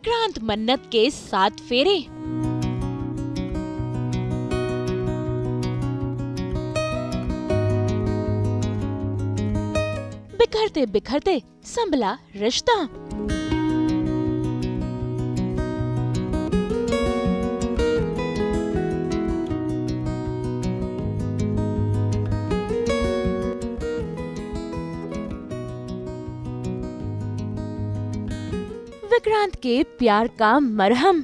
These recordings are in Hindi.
विक्रांत मन्नत के 7 फेरे। बिखरते बिखरते संभला रिश्ता। विक्रांत के प्यार का मरहम।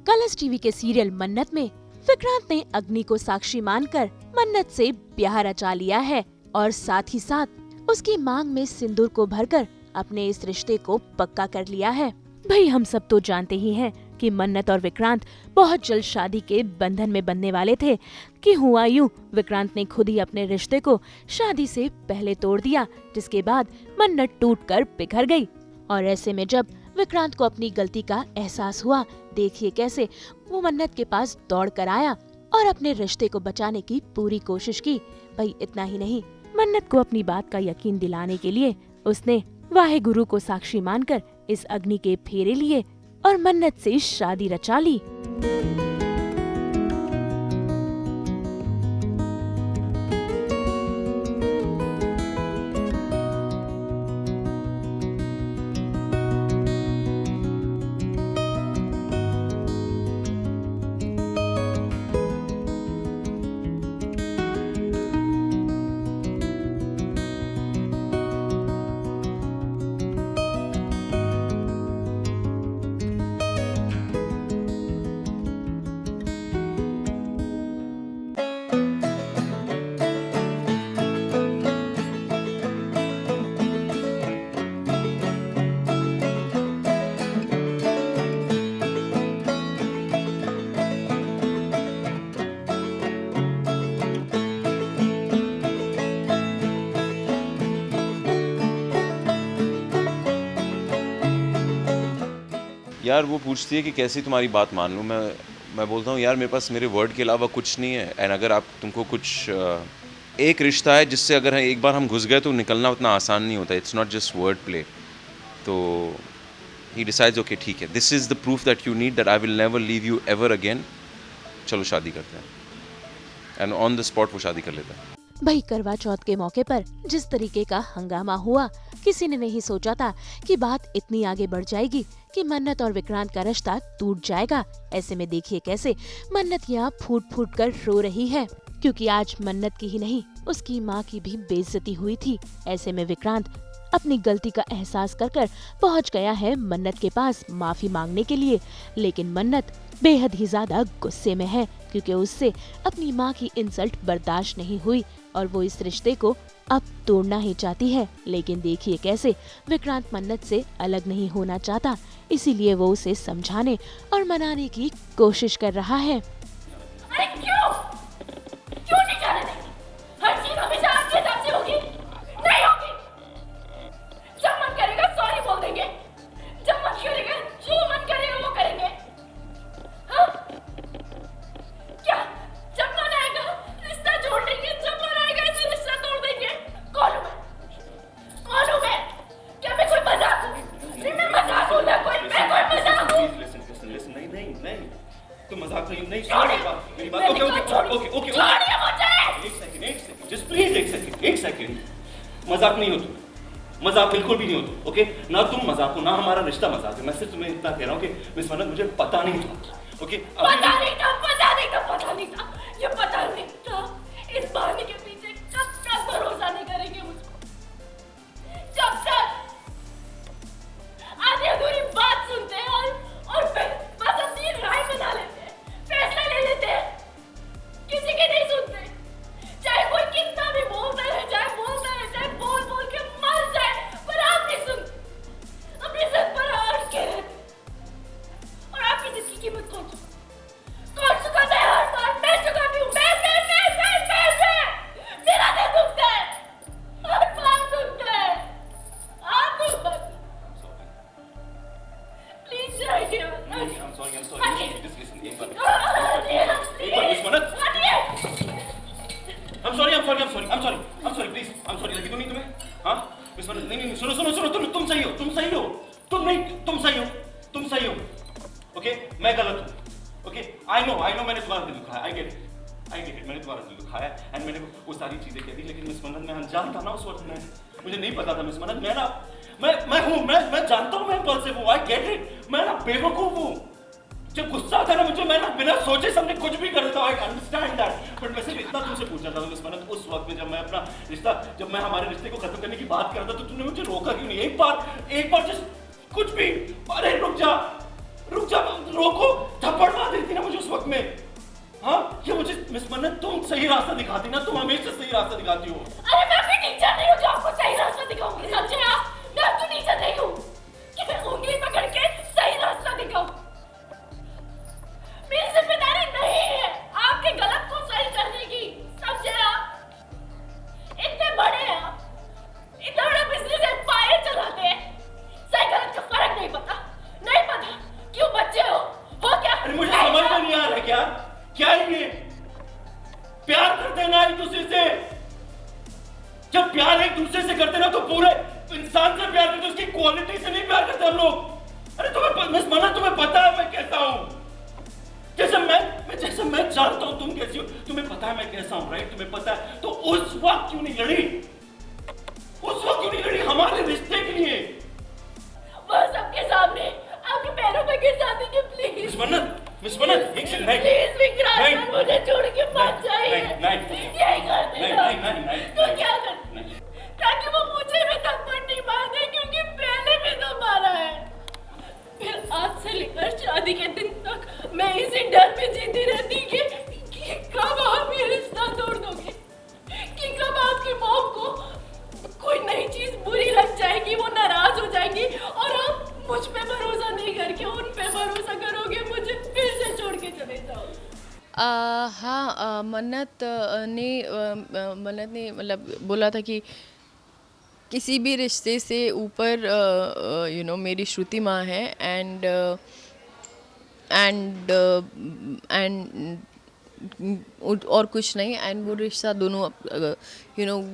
कलर्स टीवी के सीरियल मन्नत में विक्रांत ने अग्नि को साक्षी मानकर मन्नत से ब्याह रचा लिया है और साथ ही साथ उसकी मांग में सिंदूर को भरकर अपने इस रिश्ते को पक्का कर लिया है। भाई हम सब तो जानते ही हैं कि मन्नत और विक्रांत बहुत जल्द शादी के बंधन में बंधने वाले थे कि हुआ यूं, विक्रांत ने खुद ही अपने रिश्ते को शादी से पहले तोड़ दिया, जिसके बाद मन्नत टूटकर बिखर गई। और ऐसे में जब विक्रांत को अपनी गलती का एहसास हुआ, देखिए कैसे वो मन्नत के पास दौड़ कर आया और अपने रिश्ते को बचाने की पूरी कोशिश की। भाई इतना ही नहीं, मन्नत को अपनी बात का यकीन दिलाने के लिए उसने वाहे गुरु को साक्षी मानकर इस अग्नि के फेरे लिए और मन्नत से शादी रचा ली। यार वो पूछती है कि कैसी तुम्हारी बात मान लूँ। मैं बोलता हूँ यार मेरे पास मेरे वर्ड के अलावा कुछ नहीं है। एंड अगर आप तुमको कुछ एक रिश्ता है जिससे अगर एक बार हम घुस गए तो निकलना उतना आसान नहीं होता। It's not just word play. तो ही डिसाइड्स ओके ठीक है, this is the proof that you need, that I will never leave you ever again. चलो शादी करते हैं। एंड ऑन द स्पॉट वो शादी कर लेता है। भाई करवा चौथ के मौके पर जिस तरीके का हंगामा हुआ, किसी ने नहीं सोचा था कि बात इतनी आगे बढ़ जाएगी कि मन्नत और विक्रांत का रिश्ता टूट जाएगा। ऐसे में देखिए कैसे मन्नत यहाँ फूट फूट कर रो रही है, क्योंकि आज मन्नत की ही नहीं उसकी माँ की भी बेइज्जती हुई थी। ऐसे में विक्रांत अपनी गलती का एहसास कर पहुँच गया है मन्नत के पास माफी मांगने के लिए। लेकिन मन्नत बेहद ही ज्यादा गुस्से में है, क्योंकि उससे अपनी माँ की इंसल्ट बर्दाश्त नहीं हुई और वो इस रिश्ते को अब तोड़ना ही चाहती है। लेकिन देखिए कैसे विक्रांत मन्नत से अलग नहीं होना चाहता, इसीलिए वो उसे समझाने और मनाने की कोशिश कर रहा है। अरे क्यों? क्यों नहीं जाने देंगे? हर चीज हमेशा आपके हिसाब से होगी? नहीं होगी। जब मन करेगा सॉरी बोल देंगे, जब मन करेगा जो मन करेगा वो करेंगे। हाँ? क्या? जब मन आएगा रिश्ता जोड़ देंगे, जब मन आएगा इसे रिश्ता तोड़ देंगे। कौन हूँ मैं? कौन हूँ मैं? क्या मैं कोई मजाक हूँ? नहीं मैं मजाक हूँ ना कोई, मैं कोई मजाक हूँ। Listen, नहीं, तुम मजाक नहीं छोड़िए, मेरी बात ओके छोड़िए मुझे। एक सेकंड जस्ट प्लीज एक सेकंड। मजाक नहीं हो तुम, मजाक बिल्कुल भी नहीं हो तुम, ओके? ना तुम मजाक हो ना हमारा रिश्ता मजाक है। मैं सिर्फ तुम्हें इतना कह रहा हूँ कि मिस मन्नत मुझे पता नहीं था, ओके? पता नहीं था, ये पता नहीं था। इस बहाने के पीछे कब तक भरोसा नहीं करेंगे मुझको? कब तक? आधी अधूरी बात सुनते हैं और फिर बस अपनी राय बना लेते हैं, फैसला ले लेते हैं, किसी के नहीं सुनते। चाहे कोई कितना भी बोलता रहे, चाहे बोल के मर जाए, पर आप नहीं सुनते। अपनी जिद पर अड़ के रहते। और आपकी जिद की कीमत कौन चुकाता है? हर बार मैं चुकाती हूँ। मैं मन्नत, मैं अनजान था ना उस वक्त, मुझे नहीं पता था मिस मन्नत, मैं जानता हूँ मैं इम्पल्सिव हूँ, आई गेट इट, मैं ना बेवकूफ हूँ। जब गुस्सा आता है ना मुझे, मैं ना बिना सोचे समझे कुछ भी कर देता हूँ, आई अंडरस्टैंड दैट। बट मैं सिर्फ इतना तुमसे पूछना चाहता हूँ मिस मन्नत, उस वक्त में जब मैं हमारे रिश्ते को खत्म करने की बात कर रहा था, तो तुमने मुझे रोका क्यों नहीं? एक बार जस्ट कुछ भी, अरे रुक जा, रोको, थप्पड़ मार देती ना मुझे उस वक्त में। हाँ, ये मुझे मिस मन्नत, तुम सही रास्ता दिखाती ना, तुम हमेशा सही रास्ता दिखाती हो। अरे मैं भी टीचर नहीं हूँ जो आपको सही रास्ता दिखाऊंगी, समझे आप? मैं आपकी टीचर नहीं हूँ कि मैं उंगली पकड़ के सही रास्ता दिखाऊं। मेरी जिम्मेदारी नहीं है आपके गलत को सही करने की, समझे आप? इतने बड़े हैं आप, इतना बड़ा बिजनेस एम्पायर चलाते हैं, सही गलत का फर्क नहीं पता, क्यों बच्चे हो क्या? अरे मुझे समझ में नहीं आ रहा, क्या है ये? प्यार करते हैं ना एक दूसरे से, जब प्यार एक दूसरे से करते ना तो पूरे इंसान से प्यार करते, उसकी क्वालिटी से नहीं प्यार करते हम लोग। अरे मिस मन्नत, तुम्हें पता है मैं कैसा हूँ, जैसे मैं जानता हूँ तुम कैसी हो, तुम्हें पता है मैं कैसा हूँ, राइट? तुम्हें पता है, तो उस वक्त क्यों नहीं लड़ी हमारे रिश्ते के लिए? बस सबके सामने आपके पैरों पे गिर जाती कि प्लीज मिस मन्नत, एक सेकंड, प्लीज विक्रांत, मुझे छोड़ के मत जाइए, नहीं, यही करते हो नहीं, तो क्या कर, ताकि वो मुझे भी थप्पड़ नहीं मार दे, क्योंकि पहले भी तो मारा है। फिर आज से लेकर शादी के दिन तक मैं इसी डर में जीती रहती कि कब आप ये रिश्ता तोड़ दोगे, कि कब आपकी मॉम को कोई नई चीज बुरी लग जाएगी, वो नाराज हो जाएंगी और आप मुझ पे भरोसा नहीं करके उन पे भरोसा करोगे, मुझे फिर से छोड़ के चले जाओगे। हाँ, मन्नत ने मतलब बोला था कि किसी भी रिश्ते से ऊपर मेरी श्रुति माँ है, एंड और कुछ नहीं, एंड वो रिश्ता दोनों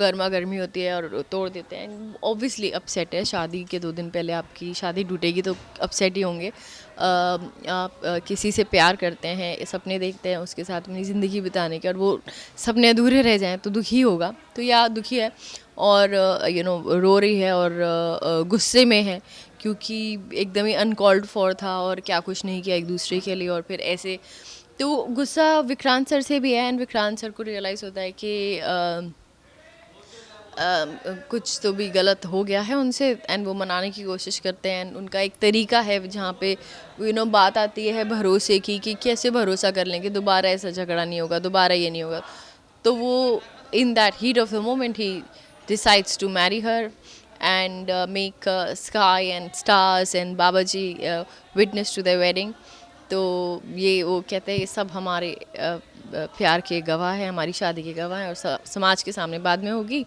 गर्मा गर्मी होती है और तोड़ देते हैं, एंड ऑब्वियसली अपसेट है। शादी के 2 दिन पहले आपकी शादी टूटेगी तो अपसेट ही होंगे। आप किसी से प्यार करते हैं, सपने देखते हैं उसके साथ अपनी ज़िंदगी बिताने के, और वो सपने अधूरे रह जाएं तो दुखी होगा। तो या दुखी है और रो रही है और गुस्से में है, क्योंकि एकदम ही अनकॉल्ड फॉर था और क्या कुछ नहीं किया एक दूसरे के लिए, और फिर ऐसे तो गुस्सा विक्रांत सर से भी है, एंड विक्रांत सर को रियलाइज़ होता है कि कुछ तो भी गलत हो गया है उनसे, एंड वो मनाने की कोशिश करते हैं। उनका एक तरीका है जहाँ पे बात आती है भरोसे की, कि कैसे भरोसा कर लें कि दोबारा ऐसा झगड़ा नहीं होगा, दोबारा ये नहीं होगा। तो वो in that heat of the moment ही decides to marry her and make sky and stars and Baba ji witness to their wedding। तो ये वो कहते हैं ये सब हमारे प्यार के गवाह हैं, हमारी शादी के गवाह हैं, और समाज के सामने बाद में होगी।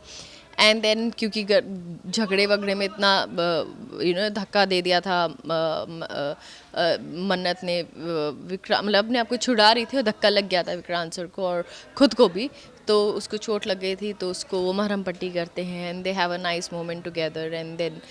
एंड देन क्योंकि झगड़े वगड़े में इतना धक्का दे दिया था मन्नत ने, मतलब अपने आप को छुड़ा रही थी और धक्का लग गया था विक्रांत सर को और ख़ुद को भी, तो उसको चोट लग गई थी, तो उसको वो मरहम पट्टी करते हैं, and they have a nice moment together, and then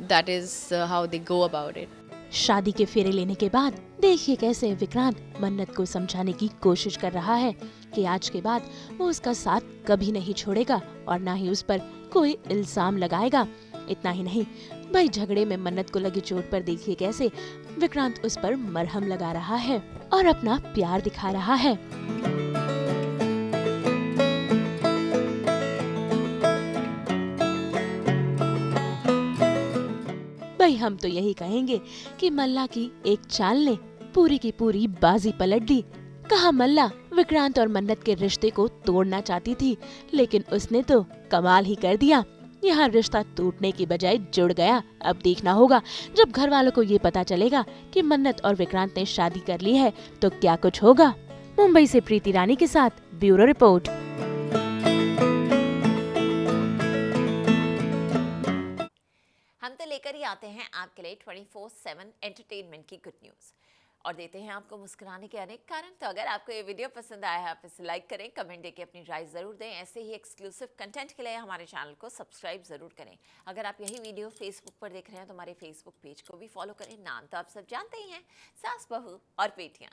that is how they go about it. शादी के फेरे लेने के बाद देखिए कैसे विक्रांत मन्नत को समझाने की कोशिश कर रहा है कि आज के बाद वो उसका साथ कभी नहीं छोड़ेगा और ना ही उस पर कोई इल्जाम लगाएगा। इतना ही नहीं, भाई झगड़े में मन्नत को लगी चोट पर देखिए कैसे विक्रांत उस पर मरहम लगा रहा है और अपना प्यार दिखा रहा है। भाई हम तो यही कहेंगे कि मल्ला की एक चाल ने पूरी की पूरी बाजी पलट दी। कहा मल्ला विक्रांत और मन्नत के रिश्ते को तोड़ना चाहती थी, लेकिन उसने तो कमाल ही कर दिया। यहाँ रिश्ता टूटने की बजाय जुड़ गया। अब देखना होगा जब घर वालों को ये पता चलेगा कि मन्नत और विक्रांत ने शादी कर ली है तो क्या कुछ होगा। मुंबई से प्रीति रानी के साथ ब्यूरो रिपोर्ट। हम तो लेकर ही आते हैं आपके लिए 24/7 एंटरटेनमेंट की गुड न्यूज़ और देते हैं आपको मुस्कुराने के अनेक कारण। तो अगर आपको ये वीडियो पसंद आया है आप इसे लाइक करें, कमेंट देके अपनी राय ज़रूर दें। ऐसे ही एक्सक्लूसिव कंटेंट के लिए हमारे चैनल को सब्सक्राइब ज़रूर करें। अगर आप यही वीडियो फेसबुक पर देख रहे हैं तो हमारे फेसबुक पेज को भी फॉलो करें। नाम तो आप सब जानते ही हैं, सास बहू और बेटियाँ।